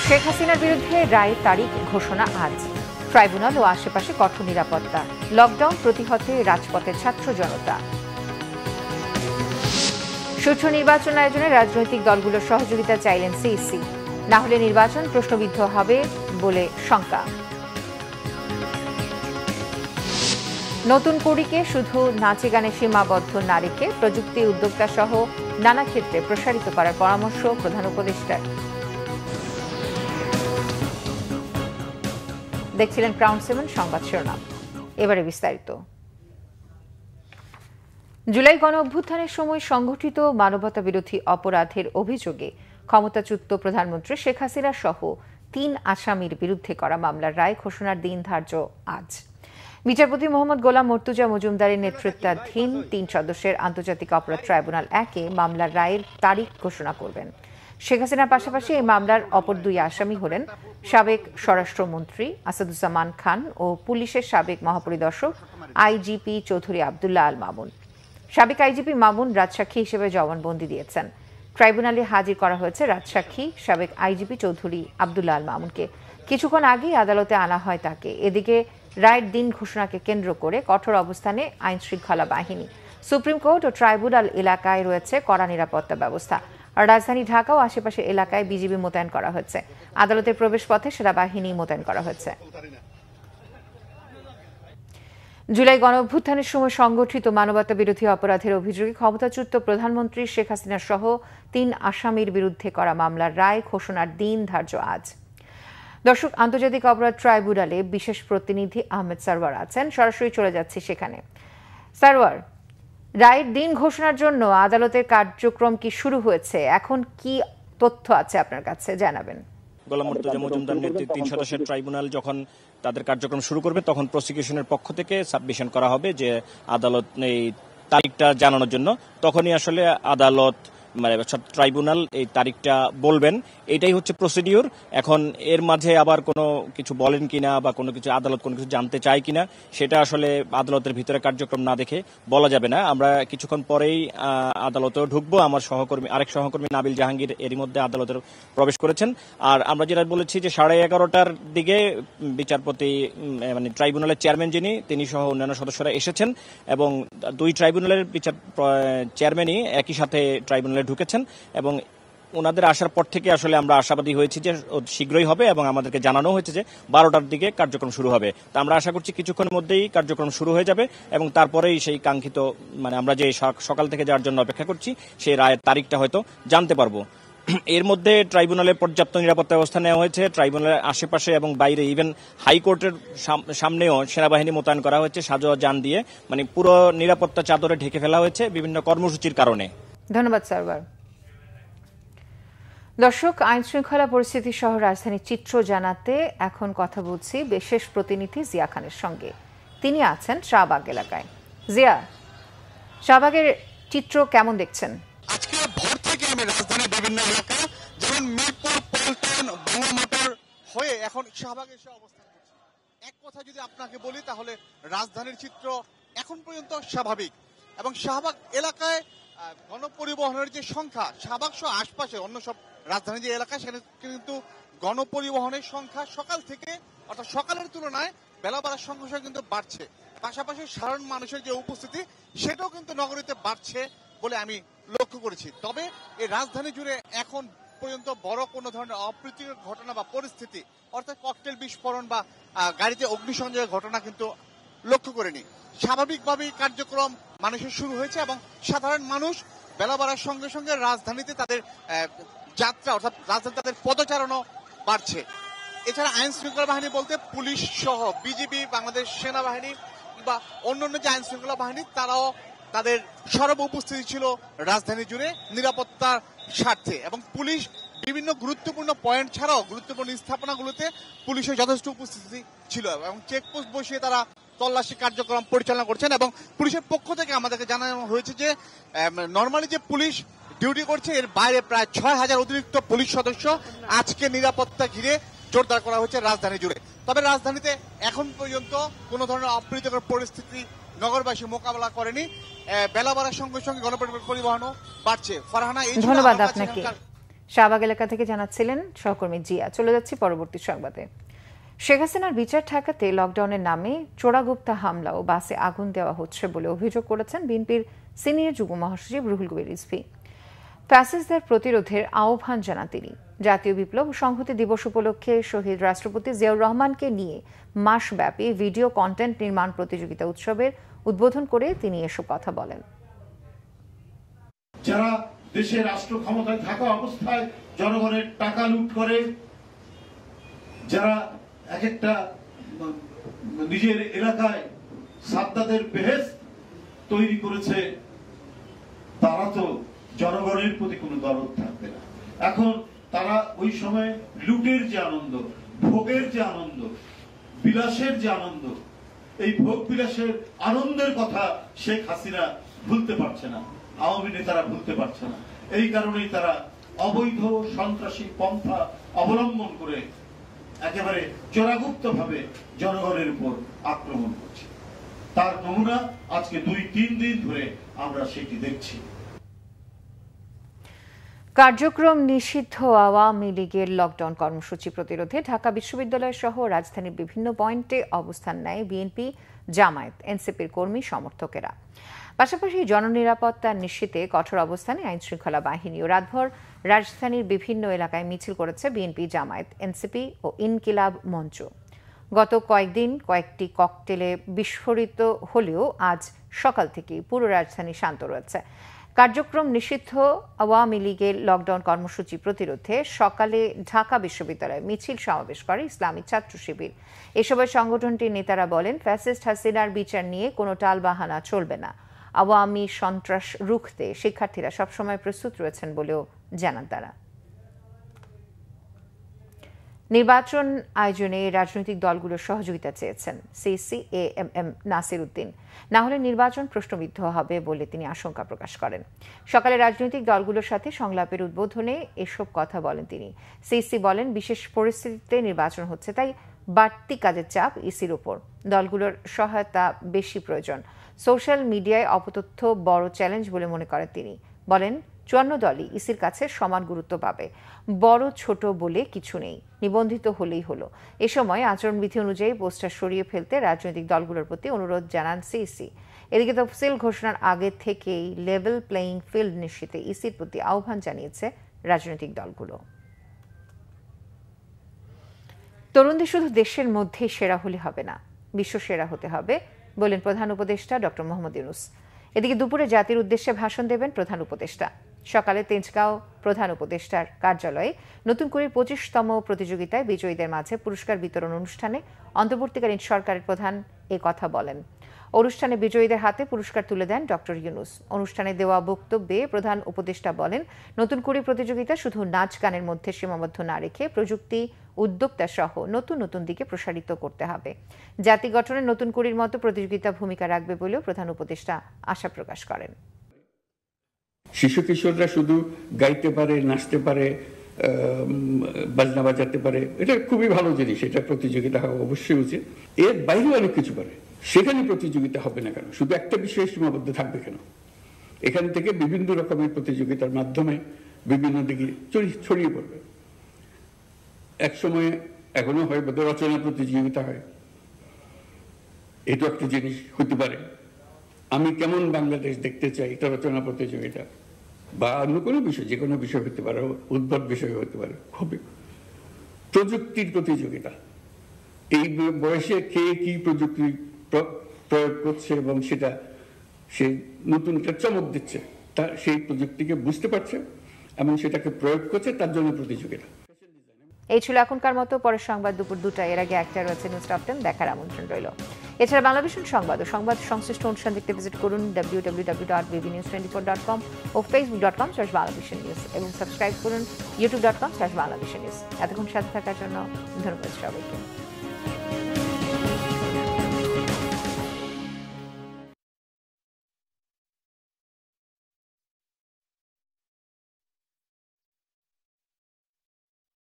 শেখ হাসিনার বিরুদ্ধে রায়ের তারিখ ঘোষণা আজ। ট্রাইব্যুনাল ও আশেপাশে কঠোর নিরাপত্তা। লকডাউন প্রতিহতে রাজপথে ছাত্র জনতা। সুষ্ঠু নির্বাচন আয়োজনে রাজনৈতিক দলগুলোর সহযোগিতা চাইলেন সিইসি। না হলে নির্বাচন প্রশ্নবিদ্ধ হবে বলে শঙ্কা। নতুন কুড়িকে শুধু নাচে গানে সীমাবদ্ধ না রেখে প্রযুক্তি উদ্যোক্তা সহ নানা ক্ষেত্রে প্রসারিত করার পরামর্শ প্রধান উপদেষ্টার। দেখছিলেন ক্রাউন 7 সংবাদ শিরোনাম। এবারে বিস্তারিত। জুলাই গণ অভ্যুত্থানের সময় সংঘটিত মানবতা বিরোধী অপরাধের অভিযোগে ক্ষমতাচ্যুত প্রধানমন্ত্রী শেখ হাসিনা সহ 3 আসামির বিরুদ্ধে করা মামলার রায় ঘোষণার দিন ধার্য আজ। বিচারপতি মোহাম্মদ গোলাম মর্তুজা মজুমদারের নেতৃত্বাধীন 3 সদস্যের আন্তর্জাতিক অপরাধ ট্রাইব্যুনাল 1-এ মামলার রায়ের তারিখ ঘোষণা করবেন। শেখ হাসিনার পাশাপাশি এই মামলার অপর 2 আসামি হলেন সাবেক স্বরাষ্ট্রমন্ত্রী আসাদুজ্জামান খান ও পুলিশের সাবেক মহাপরিদর্শক আইজিপি চৌধুরী আবদুল্লাহ আল মামুন। সাবেক আইজিপি মামুন রাজসাক্ষী হিসেবে জবানবন্দি দিয়েছেন। ট্রাইব্যুনালে হাজির করা হয়েছে রাজসাক্ষী সাবেক আইজিপি চৌধুরী আবদুল্লাহ আল মামুনকে। কিছুক্ষণ আগেই আদালতে আনা হয় তাকে। এদিকে রায়ের দিন ঘোষণাকে কেন্দ্র করে কঠোর অবস্থানে আইন শৃঙ্খলা বাহিনী। সুপ্রিম কোর্ট ও ট্রাইব্যুনাল এলাকায় রয়েছে কড়া নিরাপত্তা ব্যবস্থা। আর রাজধানী ঢাকা ও আশেপাশের এলাকায় বিজিবি মোতায়েন করা হয়েছে। আদালতের প্রবেশ পথে সেনাবাহিনী মোতায়েন করা হয়েছে। জুলাই গণ অভ্যুত্থানের সময় সংগঠিত মানবতা বিরোধী অপরাধের অভিযোগে ক্ষমতাচ্যুত প্রধানমন্ত্রী শেখ হাসিনা সহ 3 আসামির বিরুদ্ধে করা মামলার রায় ঘোষণার দিন ধার্য আজ। দর্শক, আন্তর্জাতিক অপরাধ ট্রাইব্যুনালে বিশেষ প্রতিনিধি আহমেদ সারওয়ার আছেন। সরাসরি চলে যাচ্ছি সেখানে। সারওয়ার, রায়ের দিন ঘোষণার জন্য আদালতের কার্যক্রম কি শুরু হয়েছে? এখন কি তথ্য আছে আপনার কাছে জানাবেন। গোলাম মর্তুজা মজুমদার নেতৃত্বে 3 সদস্যের ট্রাইব্যুনাল যখন তাদের কার্যক্রম শুরু করবে তখন প্রসিকিউশনের পক্ষ থেকে সাবমিশন করা হবে যে আদালত এই তারিখটা জানানোর জন্য। তখনই আসলে আদালত ট্রাইব্যুনাল এই তারিখটা বলবেন। এটাই হচ্ছে প্রসিডিউর। এখন এর মাঝে আবার কোনো কিছু বলেন কিনা বা কোনো কিছু আদালত কোনো কিছু জানতে চায় কিনা সেটা আসলে আদালতের ভিতরে কার্যক্রম না দেখে বলা যাবে না। আমরা কিছুক্ষণ পরেই আদালতেও ঢুকবো। আমার আরেক সহকর্মী নাবিল জাহাঙ্গীর এরই মধ্যে আদালতের প্রবেশ করেছেন। আর আমরা যেটা বলেছি যে 11:30টার দিকে বিচারপতি মানে ট্রাইব্যুনালের চেয়ারম্যান তিনি সহ অন্যান্য সদস্যরা এসেছেন এবং 2 ট্রাইব্যুনালের চেয়ারম্যানই একই সাথে ট্রাইব্যুনালে ঢুকেছেন এবং ওনাদের আসার পর থেকে আসলে আমরা আশাবাদী হয়েছি যে শীঘ্রই হবে এবং আমাদেরকে জানানো হয়েছে যে 12টার দিকে কার্যক্রম শুরু হবে। তা আমরা আশা করছি কিছুক্ষণের মধ্যেই কার্যক্রম শুরু হয়ে যাবে এবং তারপরেই সেই কাঙ্ক্ষিত মানে আমরা যে সকাল থেকে যার জন্য অপেক্ষা করছি সেই রায়ের তারিখটা হয়তো জানতে পারবো। এর মধ্যে ট্রাইব্যুনালে পর্যাপ্ত নিরাপত্তা ব্যবস্থা নেওয়া হয়েছে। ট্রাইব্যুনালের আশেপাশে এবং বাইরে ইভেন হাইকোর্টের সামনেও সেনাবাহিনী মোতায়েন করা হয়েছে সাজোয়া যান দিয়ে। মানে পুরো নিরাপত্তা চাদরে ঢেকে ফেলা হয়েছে বিভিন্ন কর্মসূচির কারণে। ধন্যবাদ সারওয়ার। দর্শক, আইন শৃঙ্খলা পরিস্থিতি সহ রাজধানীর চিত্র জানাতে এখন কথা বলছি বিশেষ প্রতিনিধি জিয়া খানের সঙ্গে। তিনি আছেন শাহবাগ এলাকায়। জিয়া, শাহবাগের চিত্র কেমন দেখছেন? আজকে ভোর থেকে আমি রাজধানীর বিভিন্ন এলাকা যেমন মিরপুর, পল্টন, বাংলা মোটর হয়ে এখন শাহবাগে এসে অবস্থান করছি। এক কথা যদি আপনাকে বলি তাহলে রাজধানীর চিত্র এখন পর্যন্ত স্বাভাবিক এবং শাহবাগ এলাকায় গণপরিবহনের যে সংখ্যা শাহবাগ সহ আশপাশে অন্য সব রাজধানী যে এলাকা সেখানে কিন্তু গণপরিবহনের সংখ্যা সকাল থেকে অর্থাৎ সকালের তুলনায় বেলা বাড়ার সঙ্গে সঙ্গে কিন্তু বাড়ছে। পাশাপাশি সাধারণ মানুষের যে উপস্থিতি সেটাও কিন্তু নগরীতে বাড়ছে বলে আমি লক্ষ্য করেছি। তবে এই রাজধানী জুড়ে এখন পর্যন্ত বড় কোনো ধরনের অপ্রীতিকর ঘটনা বা পরিস্থিতি অর্থাৎ ককটেল বিস্ফোরণ বা গাড়িতে অগ্নিসংযোগের ঘটনা কিন্তু লক্ষ্য করিনি। স্বাভাবিকভাবেই কার্যক্রম মানুষের শুরু হয়েছে এবং সাধারণ মানুষ বেলা বাড়ার সঙ্গে সঙ্গে রাজধানীতে তাদের যাত্রা অর্থাৎ রাজধানী তাদের পদচারণও বাড়ছে। এছাড়া আইন শৃঙ্খলা বাহিনী বলতে পুলিশ সহ বিজিবি, বাংলাদেশ সেনাবাহিনী বা অন্যান্য যে আইন শৃঙ্খলা বাহিনী তারাও তাদের সর্ব উপস্থিতি ছিল রাজধানী জুড়ে নিরাপত্তার স্বার্থে এবং পুলিশ বিভিন্ন গুরুত্বপূর্ণ পয়েন্ট ছাড়াও গুরুত্বপূর্ণ স্থাপনাগুলোতে পুলিশের যথেষ্ট উপস্থিতি ছিল এবং চেকপোস্ট বসিয়ে তারা তল্লাশি কার্যক্রম পরিচালনা করছেন এবং পুলিশের পক্ষ থেকে আমাদেরকে জানানো হয়েছে যে নর্মালি যে পুলিশ ডিউটি করছে এর বাইরে প্রায় 6,000 অতিরিক্ত পুলিশ সদস্য আজকে নিরাপত্তা ঘিরে জোরদার করা হয়েছে রাজধানী জুড়ে। তবে রাজধানীতে এখন পর্যন্ত কোনো ধরনের অপ্রীতিকর পরিস্থিতি নগরবাসী মোকাবেলা করেনি। বেলা বাড়ার সঙ্গে সঙ্গে গণপরিবহনও বাড়ছে। ফারহানা, এই ধন্যবাদ আপনাকে। শাহবাগ এলাকা থেকে জানাচ্ছিলেন সহকর্মী জিয়া। চলে যাচ্ছি পরবর্তী সংবাদে। শেখ হাসিনার বিচার ঠেকাতে লকডাউনের নামে চোরাগুপ্তা হামলা ও বাসে আগুন দেওয়া হচ্ছে বলে অভিযোগ করেছেন বিএনপির সিনিয়র যুগ্ম মহাসচিব রুহুল কবির রিজভী। ফ্যাসিস্টদের প্রতিরোধের আহ্বান জানান তিনি। জাতীয় বিপ্লব ও সংহতি দিবস উপলক্ষে শহীদ রাষ্ট্রপতি জিয়াউর রহমানকে নিয়ে মাসব্যাপী ভিডিও কন্টেন্ট নির্মাণ প্রতিযোগিতা উৎসবের উদ্বোধন করে তিনি এসব কথা বলেন। যারা দেশের রাষ্ট্র ক্ষমতায় থাকা অবস্থায় জনগণের টাকা লুট করে, যারা এক একটা নিজের এলাকায় সাদ্দাদের বেহেশত তৈরি করেছে, তারা তো জনগণের প্রতি কোনো দরদ থাকবে না। এখন তারা ওই সময় লুটের যে আনন্দ, ভোগের যে আনন্দ, বিলাসের যে আনন্দ, এই ভোগ বিলাসের আনন্দের কথা শেখ হাসিনা ভুলতে পারছে না, আওয়ামী নেতারা ভুলতে পারছে না। এই কারণেই তারা অবৈধ সন্ত্রাসী পন্থা অবলম্বন করে একেবারে চোরাগুপ্ত ভাবে জনগণের উপর আক্রমণ করছে। তার নমুনা আজকে 2-3 দিন ধরে আমরা সেটি দেখছি। কার্যক্রম নিষিদ্ধ আওয়ামী লীগের লকডাউন কর্মসূচি প্রতিরোধে ঢাকা বিশ্ববিদ্যালয় সহ রাজধানীর বিভিন্ন পয়েন্টে অবস্থান নেয় বিএনপি, জামায়াত, এনসিপির কর্মী সমর্থকেরা। পাশাপাশি জননিরাপত্তা নিশ্চিতে কঠোর অবস্থানে আইনশৃঙ্খলা বাহিনী ও রাতভর রাজধানীর বিভিন্ন এলাকায় মিছিল করেছে বিএনপি, জামায়াত, এনসিপি ও ইনকিলাব মঞ্চ। গত কয়েকদিন কয়েকটি ককটেলে বিস্ফোরিত হলেও আজ সকাল থেকেই পুরো রাজধানী শান্ত রয়েছে। কার্যক্রম নিষিদ্ধ আওয়ামী লীগের লকডাউন কর্মসূচি প্রতিরোধে সকালে ঢাকা বিশ্ববিদ্যালয়ে মিছিল সমাবেশ করে ইসলামী ছাত্র শিবির। এ সময় সংগঠনটির নেতারা বলেন, ফ্যাসিস্ট হাসিনার বিচার নিয়ে কোনো টালবাহানা চলবে না। আওয়ামী সন্ত্রাস রুখতে শিক্ষার্থীরা সবসময় প্রস্তুত রয়েছেন বলেও জানান তারা। নির্বাচন আয়োজনে রাজনৈতিক দলগুলোর সহযোগিতা চেয়েছেন সিইসি এএমএম নাসির উদ্দিন। না হলে নির্বাচন প্রশ্নবিদ্ধ হবে বলে তিনি আশঙ্কা প্রকাশ করেন। সকালে রাজনৈতিক দলগুলোর সাথে সংলাপের উদ্বোধনে এসব কথা বলেন তিনি। সিইসি বলেন, বিশেষ পরিস্থিতিতে নির্বাচন হচ্ছে, তাই বাড়তি কাজের চাপ ইসির উপর। দলগুলোর সহায়তা বেশি প্রয়োজন। সোশ্যাল মিডিয়ায় অপতথ্য বড় চ্যালেঞ্জ বলে মনে করেন তিনি। বলেন, 54 দলই ইসির কাছে সমান গুরুত্ব পাবে। বড় ছোট বলে কিছু নেই, নিবন্ধিত হলেই হলো। এ সময় আচরণবিধি অনুযায়ী পোস্টার সরিয়ে ফেলতে রাজনৈতিক দলগুলোর প্রতি অনুরোধ জানান সিইসি। এদিকে তফসিল ঘোষণার আগে থেকেই লেভেল প্লেয়িং ফিল্ড নিশ্চিতে ইসির প্রতি আহ্বান জানিয়েছে রাজনৈতিক দলগুলো। তরুণদের শুধু দেশের মধ্যে সেরা হলে হবে না, বিশ্ব সেরা হতে হবে বলেন প্রধান উপদেষ্টা ডক্টর মোহাম্মদ ইউনূস। এদিকে দুপুরে জাতির উদ্দেশ্যে ভাষণ দেবেন প্রধান উপদেষ্টা। সকালে তেজগাঁও প্রধান উপদেষ্টার কার্যালয়ে নতুন করে 25তম প্রতিযোগিতায় বিজয়ীদের মাঝে পুরস্কার বিতরণ অনুষ্ঠানে অন্তর্বর্তীকালীন সরকারের প্রধান এ কথা বলেন। অনুষ্ঠানে বিজয়ীদের হাতে পুরস্কার তুলে দেন ডক্টর ইউনূস। অনুষ্ঠানে দেওয়া বক্তব্যে প্রধান উপদেষ্টা বলেন, নতুন করে প্রতিযোগিতা শুধু নাচ গানের মধ্যে সীমাবদ্ধ না রেখে প্রযুক্তি, উদ্যোক্তা সহ নতুন নতুন দিকে প্রসারিত করতে হবে। জাতি গঠনে নতুন কুড়ির মতো প্রতিযোগিতা ভূমিকা রাখবে বলেও প্রধান উপদেষ্টা আশা প্রকাশ করেন। শিশু কিশোররা শুধু গাইতে পারে, নাচতে পারে, বাজনা বাজাতে পারে, এটা খুবই ভালো জিনিস। এটা প্রতিযোগিতা হওয়া অবশ্যই উচিত। এর বাইরে অনেক কিছু পারে, সেখানে প্রতিযোগিতা হবে না কেন? শুধু একটা বিষয়ে সীমাবদ্ধ থাকবে কেন? এখান থেকে বিভিন্ন রকমের প্রতিযোগিতার মাধ্যমে বিভিন্ন দিকে ছড়িয়ে পড়বে। এক সময় এখনো হয় বোধ রচনা প্রতিযোগিতা হয়, এটা একটা জিনিস হতে পারে। আমি কেমন বাংলাদেশ দেখতে চাই, এটা রচনা প্রতিযোগিতা, বা অন্য কোনো বিষয়, যে কোনো বিষয় হতে পারে, উদ্ভট বিষয় হতে পারে, হবে। প্রযুক্তির প্রতিযোগিতা, এই বয়সে কে কি প্রযুক্তি প্রয়োগ করছে এবং সেটা সে নতুন একটা চমক দিচ্ছে, তা সেই প্রযুক্তিকে বুঝতে পারছে এবং সেটাকে প্রয়োগ করছে, তার জন্য প্রতিযোগিতা। এই ছিল এখনকার মতো। পরের সংবাদ দুপুর 2টায়। এর আগে একটা রয়েছে নিউজ টপ 10, দেখার আমন্ত্রণ রইল। এছাড়া বাংলাদেশের সংবাদ ও সংবাদ সংশ্লিষ্ট অনুষ্ঠান দেখতে ভিজিট করুন www.bbnews24.com ও facebook.com/bangladeshinews এবং সাবস্ক্রাইব করুন youtube.com/bangladeshinews। এতক্ষণ সাথে থাকার জন্য ধন্যবাদ সবাইকে।